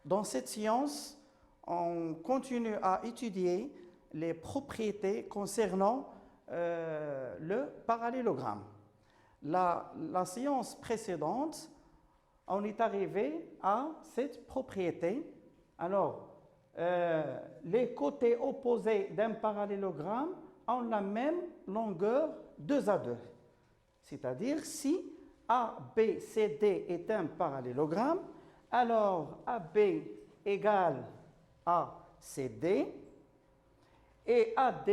Dans cette science, on continue à étudier les propriétés concernant le parallélogramme. La séance précédente, on est arrivé à cette propriété. Alors, les côtés opposés d'un parallélogramme ont la même longueur 2 à 2. C'est-à-dire, si ABCD est un parallélogramme, alors AB égale ACD et AD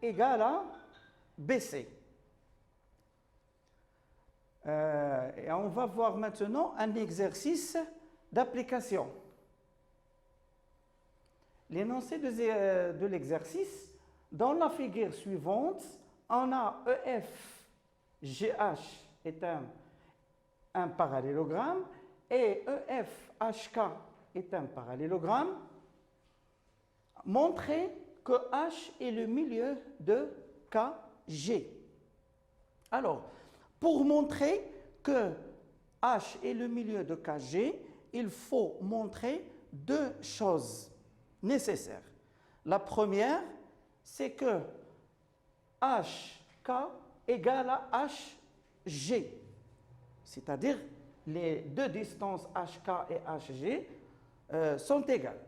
égale à BC. Et on va voir maintenant un exercice d'application. L'énoncé de l'exercice, dans la figure suivante, on a EFGH est un parallélogramme et EFHK est un parallélogramme. Montrez que H est le milieu de KG. Alors, pour montrer que H est le milieu de KG, il faut montrer deux choses nécessaires. La première, c'est que HK égale à HG, c'est-à-dire les deux distances HK et HG sont égales.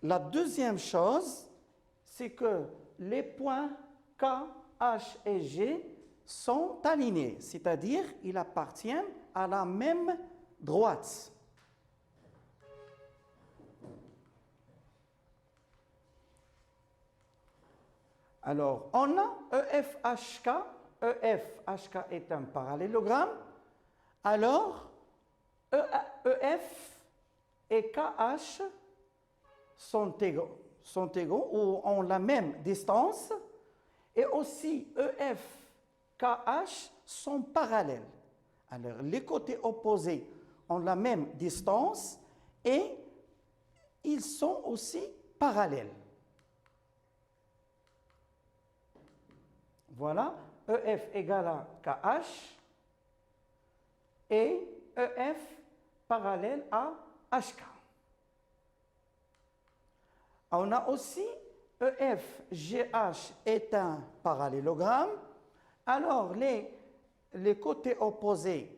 La deuxième chose, c'est que les points K, H et G sont alignés, c'est-à-dire ils appartiennent à la même droite. Alors, on a EFHK. EFHK est un parallélogramme. Alors, EF et KH sont égaux ou ont la même distance. Et aussi, EF, KH sont parallèles. Alors, les côtés opposés ont la même distance et ils sont aussi parallèles. Voilà, EF égale à KH et EF parallèle à HK. On a aussi EFGH est un parallélogramme. Alors, les côtés opposés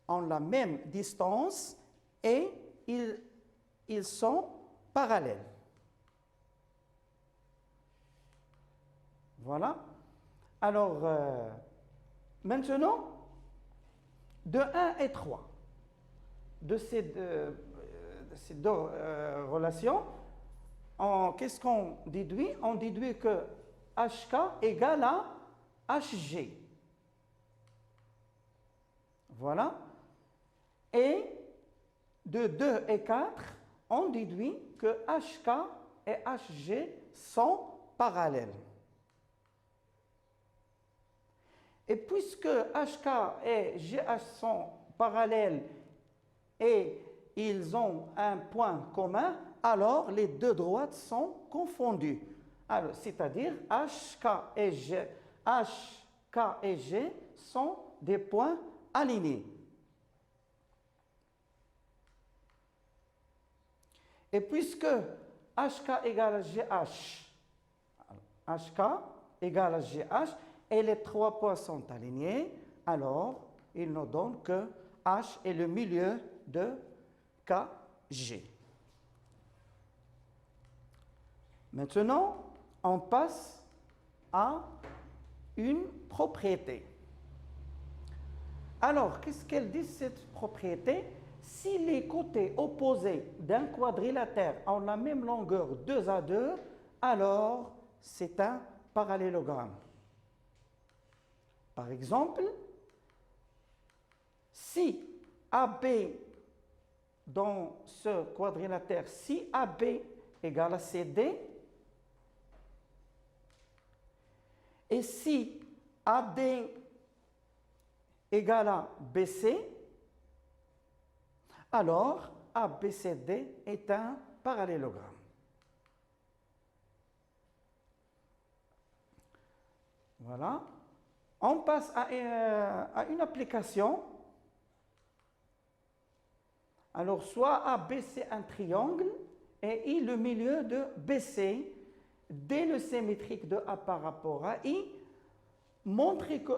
ont la même distance et ils sont parallèles. Voilà. Alors, maintenant, de 1 et 3, de ces deux relations, qu'est-ce qu'on déduit? On déduit que HK égale à HG. Voilà. Et de 2 et 4, on déduit que HK et HG sont parallèles. Et puisque HK et GH sont parallèles et ils ont un point commun, alors les deux droites sont confondues. Alors, c'est-à-dire HK et G sont des points alignés. Et puisque HK égale à GH, HK égale à GH, et les trois points sont alignés, alors il nous donne que H est le milieu de KG. Maintenant, on passe à une propriété. Alors, qu'est-ce qu'elle dit cette propriété? Si les côtés opposés d'un quadrilatère ont la même longueur 2 à 2, alors c'est un parallélogramme. Par exemple, si AB dans ce quadrilatère, si AB égale à CD, et si AD égale à BC, alors ABCD est un parallélogramme. Voilà. On passe à une application. Alors, soit ABC un triangle et I le milieu de BC, dès le symétrique de A par rapport à I, montrer que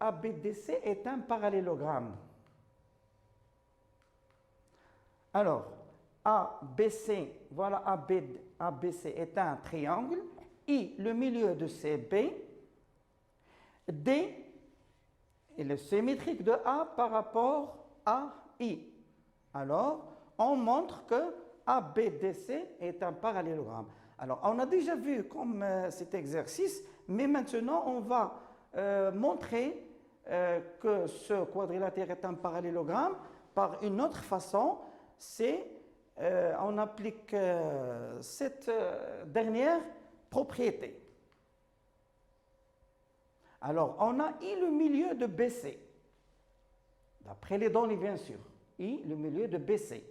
ABDC est un parallélogramme. Alors, ABC, voilà ABC est un triangle, I le milieu de CB, D est le symétrique de A par rapport à I. Alors, on montre que ABDC est un parallélogramme. Alors, on a déjà vu comme cet exercice, mais maintenant, on va montrer que ce quadrilatère est un parallélogramme par une autre façon, c'est on applique cette dernière propriété. Alors, on a I le milieu de BC, d'après les données bien sûr, I le milieu de BC.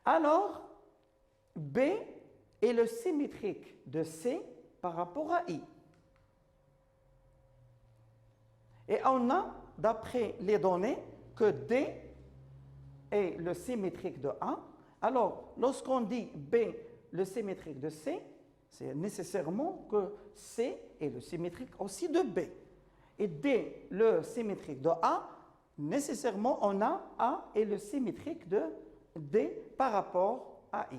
Alors, B est le symétrique de C par rapport à I. Et on a, d'après les données, que D est le symétrique de A. Alors, lorsqu'on dit B le symétrique de C, c'est nécessairement que C est le symétrique aussi de B. Et D le symétrique de A, nécessairement on a A est le symétrique de D par rapport à I.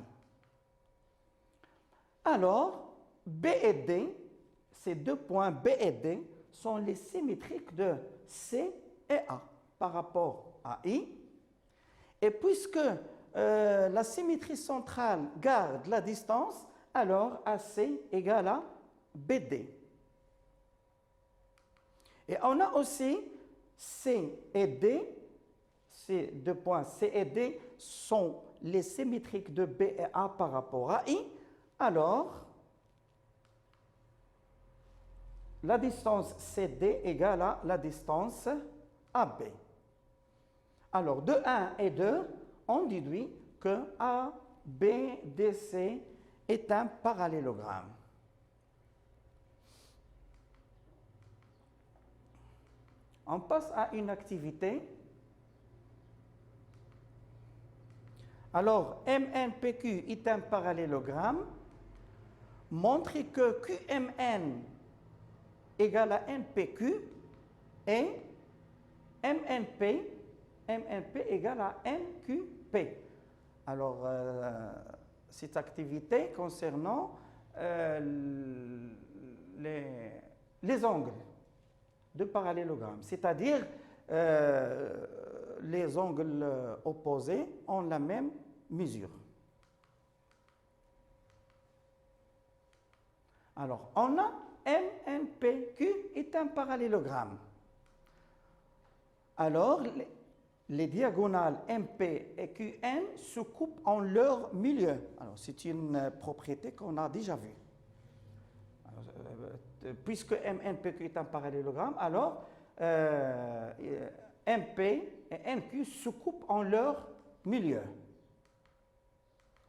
Alors, B et D, ces deux points B et D, sont les symétriques de C et A par rapport à I. Et puisque la symétrie centrale garde la distance, alors AC égale à BD. Et on a aussi C et D, ces deux points C et D sont les symétriques de B et A par rapport à I. Alors, la distance CD égale à la distance AB. Alors, de 1 et 2, on déduit que ABDC est un parallélogramme. On passe à une activité. Alors, MNPQ est un parallélogramme. Montrez que QMN égale à NPQ et MNP égale à NQP. Alors, cette activité concernant les angles de parallélogramme, c'est-à-dire les angles opposés ont la même mesure. Alors, on a MNPQ est un parallélogramme. Alors, les diagonales MP et QN se coupent en leur milieu. Alors, c'est une propriété qu'on a déjà vue. Puisque MNPQ est un parallélogramme, alors MP et NQ se coupent en leur milieu.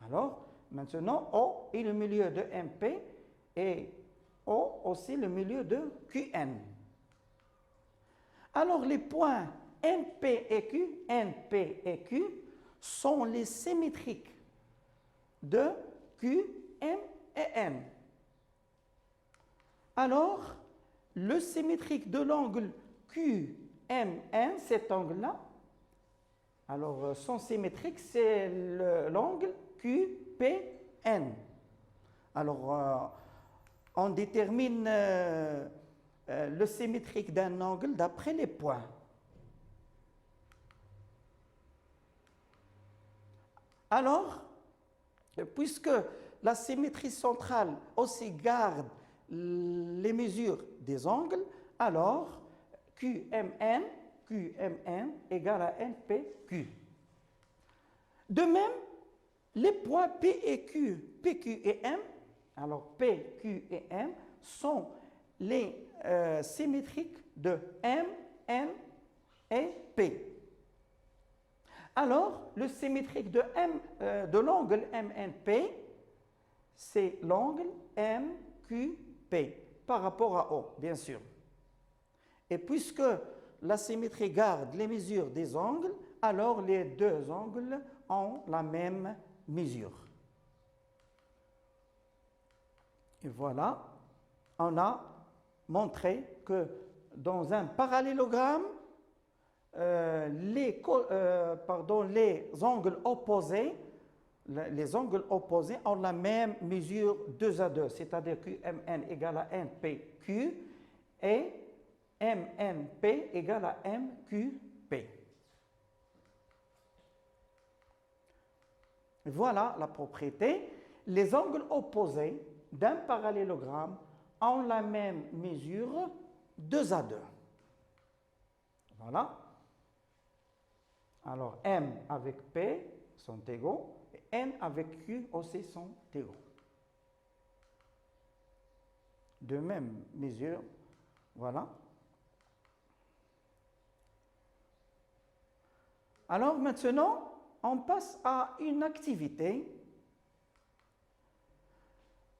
Alors, maintenant, O est le milieu de MP et O aussi le milieu de QN. Alors, les points NP et Q sont les symétriques de Q, M et N. Alors, le symétrique de l'angle QMN, cet angle-là, alors son symétrique, c'est l'angle QPN. Alors, on détermine le symétrique d'un angle d'après les points. Alors, puisque la symétrie centrale aussi garde les mesures des angles, alors QMN égale à NPQ. De même, les points P et Q, PQ et M, alors P, Q et M, sont les symétriques de M, N et P. Alors, le symétrique de l'angle MNP, c'est l'angle MQP par rapport à O, bien sûr. Et puisque la symétrie garde les mesures des angles, alors les deux angles ont la même mesure. Et voilà, on a montré que dans un parallélogramme, les angles opposés ont la même mesure 2 à 2, c'est-à-dire QMN égale à NPQ et MNP égale à MQP. Voilà la propriété. Les angles opposés d'un parallélogramme ont la même mesure 2 à 2. Voilà. Alors, M avec P sont égaux et N avec Q aussi sont égaux. De même mesure, voilà. Alors maintenant, on passe à une activité,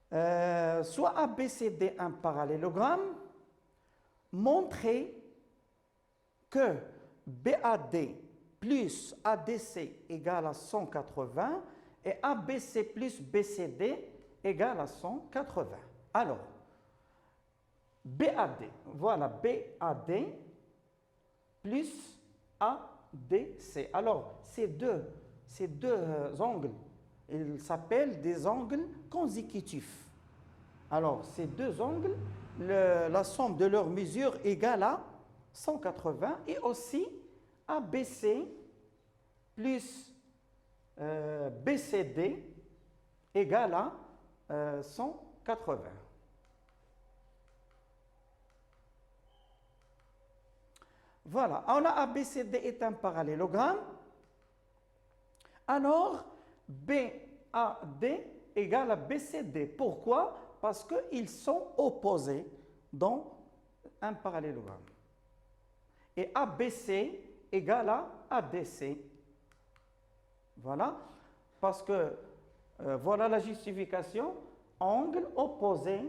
soit ABCD un parallélogramme, montrer que BAD plus ADC égale à 180 et ABC plus BCD égale à 180. Alors, BAD, voilà BAD plus ADC. Alors, ces deux angles, ils s'appellent des angles consécutifs. Alors, ces deux angles, la somme de leurs mesures égale à 180 et aussi ABC plus BCD égale à 180. Voilà, on a ABCD est un parallélogramme. Alors, BAD égale à BCD. Pourquoi? Parce qu'ils sont opposés dans un parallélogramme. Et ABC égale à ADC. Voilà, parce que voilà la justification, angle opposé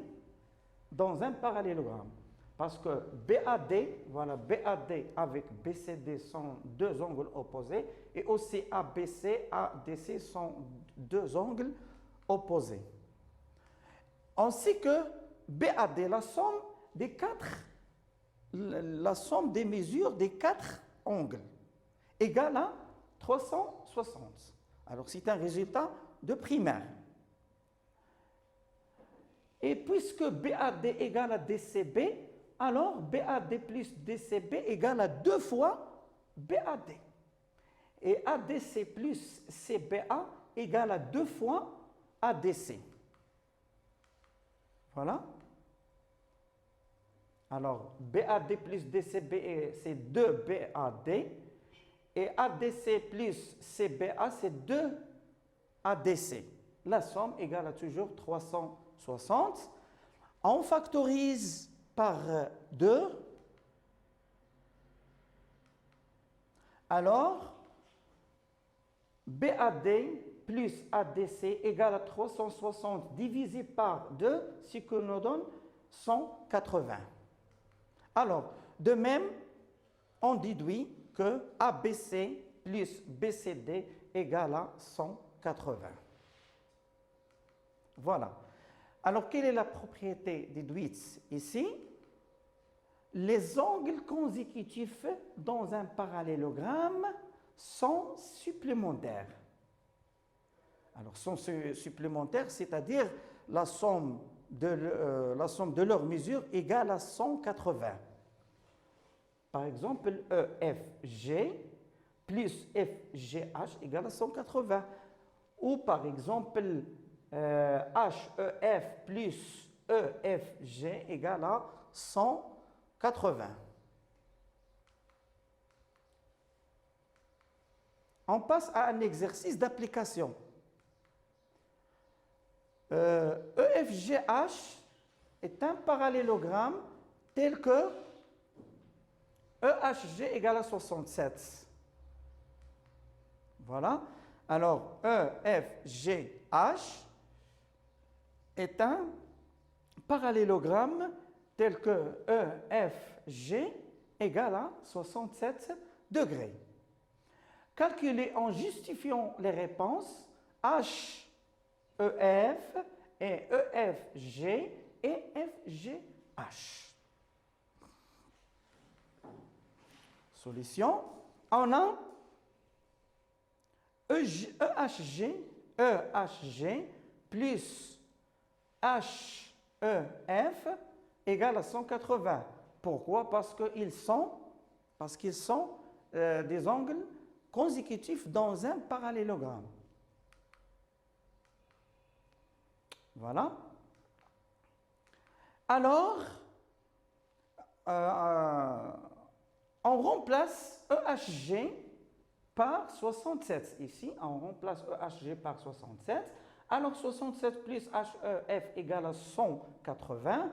dans un parallélogramme. Parce que BAD, voilà, BAD avec BCD sont deux angles opposés et aussi ABC, ADC sont deux angles opposés. Ainsi que BAD, la somme des mesures des quatre angles égale à 360. Alors c'est un résultat de primaire. Et puisque BAD égale à DCB, alors BAD plus DCB égale à 2 fois BAD. Et ADC plus CBA égale à 2 fois ADC. Voilà. Alors, BAD plus DCB, c'est 2 BAD. Et ADC plus CBA, c'est 2 ADC. La somme égale à toujours 360. On factorise par 2. Alors, BAD plus ADC égale à 360 divisé par 2, ce que nous donne 180. Alors, de même, on déduit que ABC plus BCD égale à 180. Voilà. Alors, quelle est la propriété déduite ici? Les angles consécutifs dans un parallélogramme sont supplémentaires. Alors, sont supplémentaires, c'est-à-dire la somme de leurs mesures égale à 180. Par exemple, EFG plus FGH égale à 180. Ou par exemple, HEF plus EFG égale à 180. On passe à un exercice d'application. EFGH est un parallélogramme tel que EHG égale à 67. Voilà. Alors, EFGH est un parallélogramme tel que EFG égale à 67 degrés. calculer en justifiant les réponses H, EF et EFG et FGH. Solution. On a EHG plus HEF égale à 180. Pourquoi? Parce qu'ils sont des angles consécutifs dans un parallélogramme. Voilà. Alors, on remplace EHG par 67. Ici, on remplace EHG par 67. Alors, 67 plus HEF égale à 180.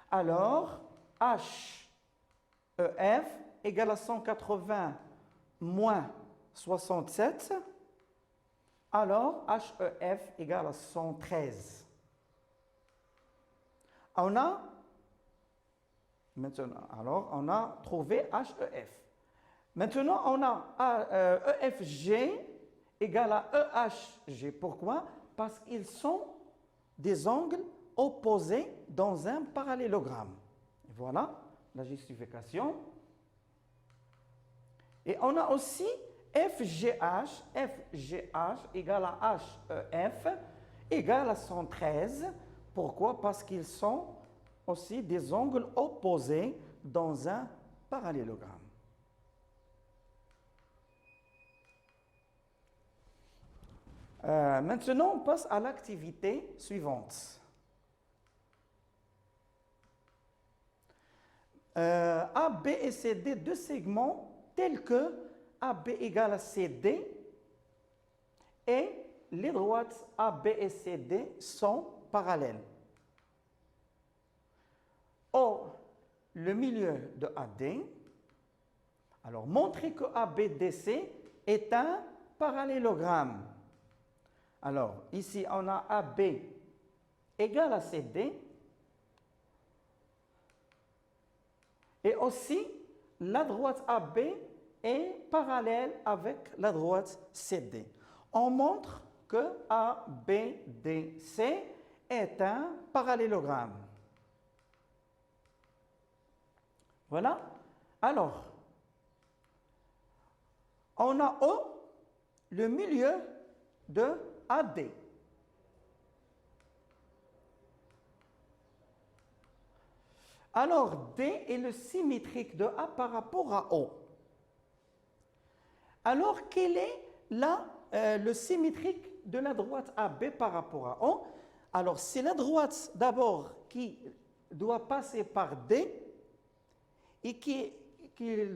Alors, HEF égale à 180 moins 67. Alors, HEF égale à 113. On a trouvé HEF. Maintenant, on a EFG égale à EHG. Pourquoi? Parce qu'ils sont des angles opposés dans un parallélogramme. Voilà la justification. Et on a aussi FGH égale à HEF égale à 113. Pourquoi? Parce qu'ils sont aussi des angles opposés dans un parallélogramme. Maintenant, on passe à l'activité suivante. A, B et CD, deux segments tels que AB égale à CD et les droites AB et CD sont parallèles. Or, le milieu de AD, alors montrer que ABDC est un parallélogramme. Alors, ici, on a AB égale à CD. Et aussi, la droite AB est parallèle avec la droite CD. On montre que ABDC est un parallélogramme. Voilà. Alors, on a O, le milieu de AD. Alors, D est le symétrique de A par rapport à O. Alors, quel est le symétrique de la droite AB par rapport à O? Alors, c'est la droite d'abord qui doit passer par D et qui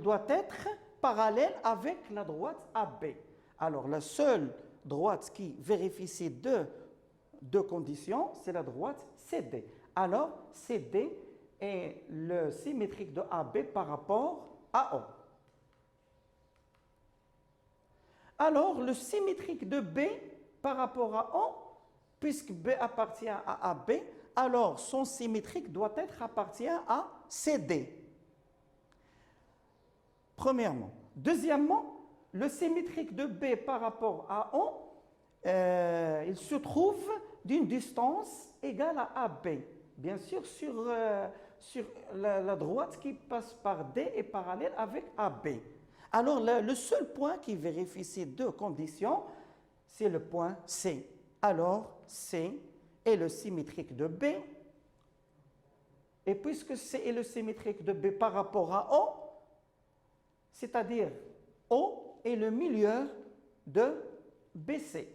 doit être parallèle avec la droite AB. Alors, la seule droite qui vérifie ces deux conditions, c'est la droite CD. Alors, CD est le symétrique de AB par rapport à O. Alors, le symétrique de B par rapport à O, puisque B appartient à AB, alors son symétrique doit être appartient à CD. Premièrement. Deuxièmement, le symétrique de B par rapport à O, il se trouve d'une distance égale à AB. Bien sûr, sur la droite qui passe par D est parallèle avec AB. Alors, le seul point qui vérifie ces deux conditions, c'est le point C. Alors, C est le symétrique de B. Et puisque C est le symétrique de B par rapport à O, c'est-à-dire O est le milieu de BC.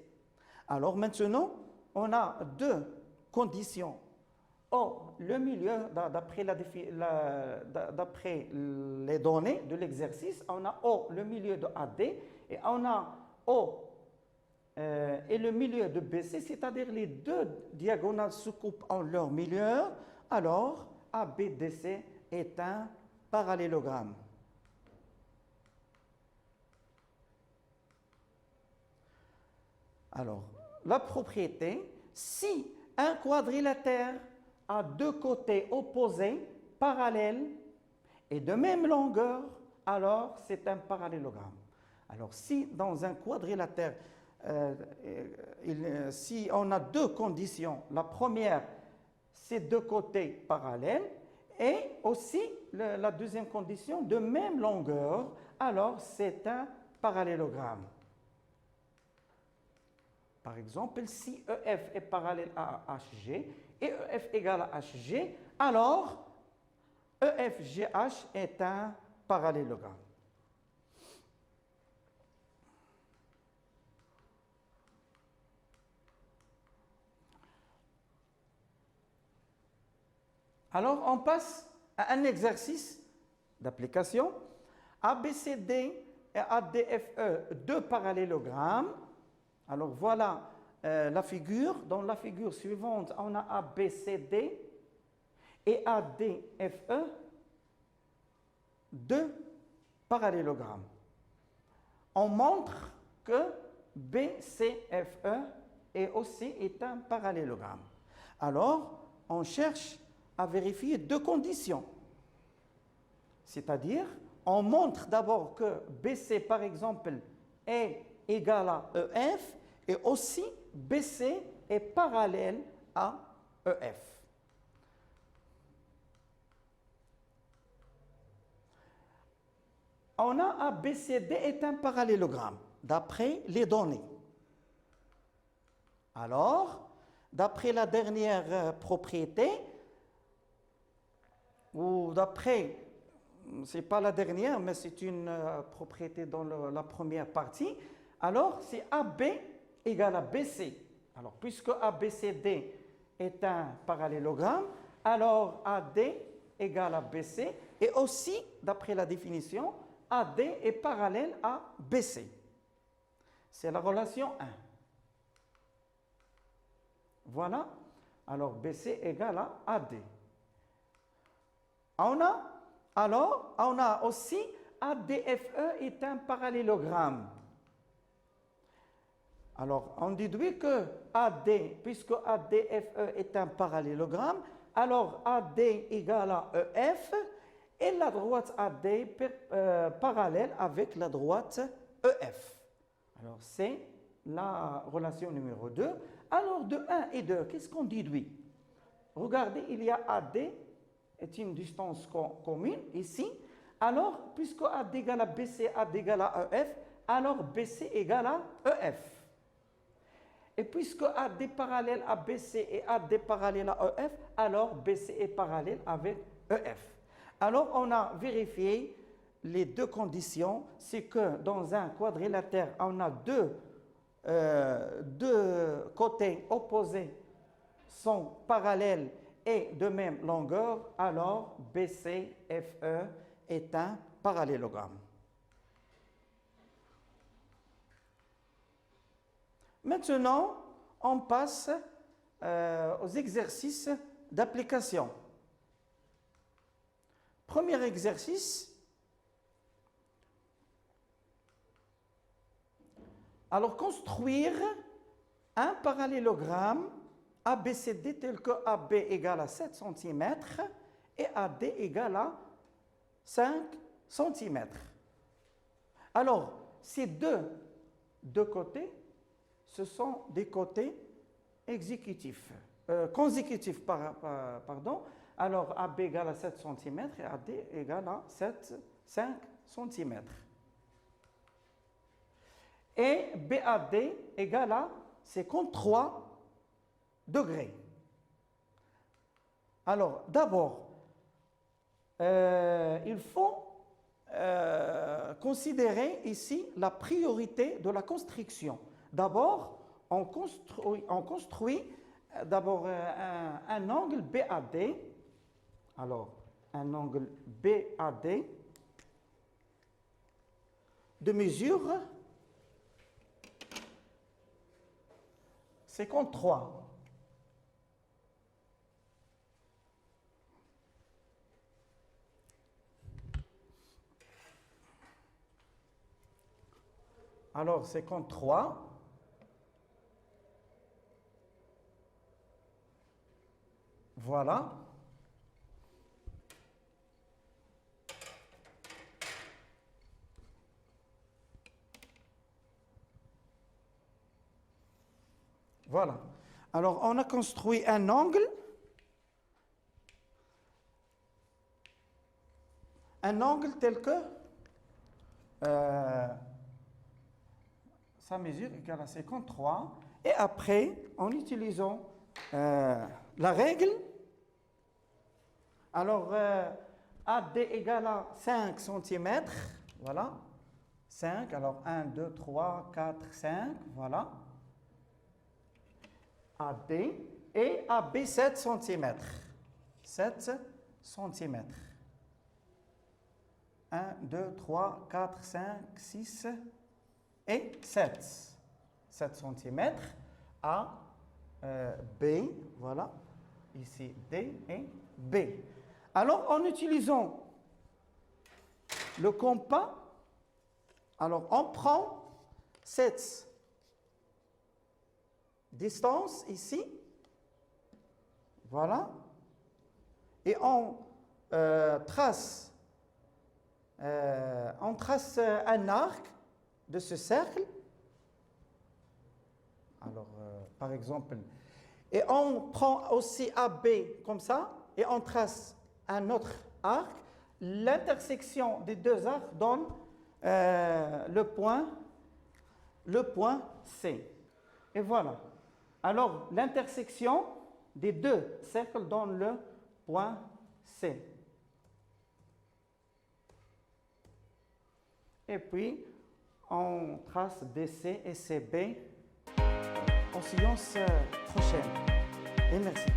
Alors maintenant, on a deux conditions. O, le milieu, d'après les données de l'exercice, on a O, le milieu de AD, et on a O et le milieu de BC, c'est-à-dire les deux diagonales se coupent en leur milieu, alors ABDC est un parallélogramme. Alors, la propriété, si un quadrilatère a deux côtés opposés, parallèles et de même longueur, alors c'est un parallélogramme. Alors, si dans un quadrilatère, si on a deux conditions, la première, c'est deux côtés parallèles, et aussi la deuxième condition, de même longueur, alors c'est un parallélogramme. Par exemple, si EF est parallèle à HG et EF égale à HG, alors EFGH est un parallélogramme. Alors, on passe à un exercice d'application. ABCD et ADFE, deux parallélogrammes. Alors, voilà la figure. Dans la figure suivante, on a ABCD et ADFE, deux parallélogrammes. On montre que BCFE est un parallélogramme. Alors, on cherche à vérifier deux conditions. C'est-à-dire, on montre d'abord que BC, par exemple, est égal à EF et aussi BC est parallèle à EF. On a ABCD est un parallélogramme d'après les données. Alors, d'après la dernière propriété, ou d'après, ce n'est pas la dernière, mais c'est une propriété dans la première partie, alors c'est AB égale à BC. Alors, puisque ABCD est un parallélogramme, alors AD égale à BC, et aussi, d'après la définition, AD est parallèle à BC. C'est la relation 1. Voilà. Alors, BC égale à AD. On a aussi ADFE est un parallélogramme. Alors, on déduit que AD, puisque ADFE est un parallélogramme, alors AD égale à EF et la droite AD parallèle avec la droite EF. Alors, c'est la relation numéro 2. Alors, de 1 et 2, qu'est-ce qu'on déduit? Regardez, il y a AD est une distance commune ici. Alors, puisque AD égale à BC, AD égale à EF, alors BC égale à EF. Et puisque AD parallèle à BC et AD parallèle à EF, alors BC est parallèle avec EF. Alors, on a vérifié les deux conditions. C'est que dans un quadrilatère, on a deux côtés opposés sont parallèles et de même longueur, alors BCFE est un parallélogramme. Maintenant, on passe aux exercices d'application. Premier exercice. Alors, construire un parallélogramme ABCD tel que AB égale à 7 cm et AD égale à 5 cm. Alors, ces deux côtés, ce sont des côtés consécutifs. Pardon. Alors, AB égale à 7 cm et AD égale à 5 cm. Et BAD égale à 53 degrés. Alors, d'abord, il faut considérer ici la priorité de la construction. D'abord, on construit d'abord un angle BAD. Alors, un angle BAD de mesure 53. Alors, 53. Voilà. Voilà. Alors, on a construit un angle. Un angle tel que sa mesure égale à 53. Et après, en utilisant la règle, alors AD égale à 5 cm. Voilà. 5, alors 1, 2, 3, 4, 5, voilà. AD et AB 7 cm. 7 cm. 1, 2, 3, 4, 5, 6 et 7. 7 cm à B, voilà. Ici D et B. Alors, en utilisant le compas, alors on prend cette distance ici, voilà, et on trace un arc de ce cercle. Alors, par exemple, et on prend aussi AB comme ça, et on trace un autre arc. L'intersection des deux arcs donne le point C. Et voilà. Alors, l'intersection des deux cercles donne le point C. Et puis, on trace DC et CB en séance prochaine. Et merci.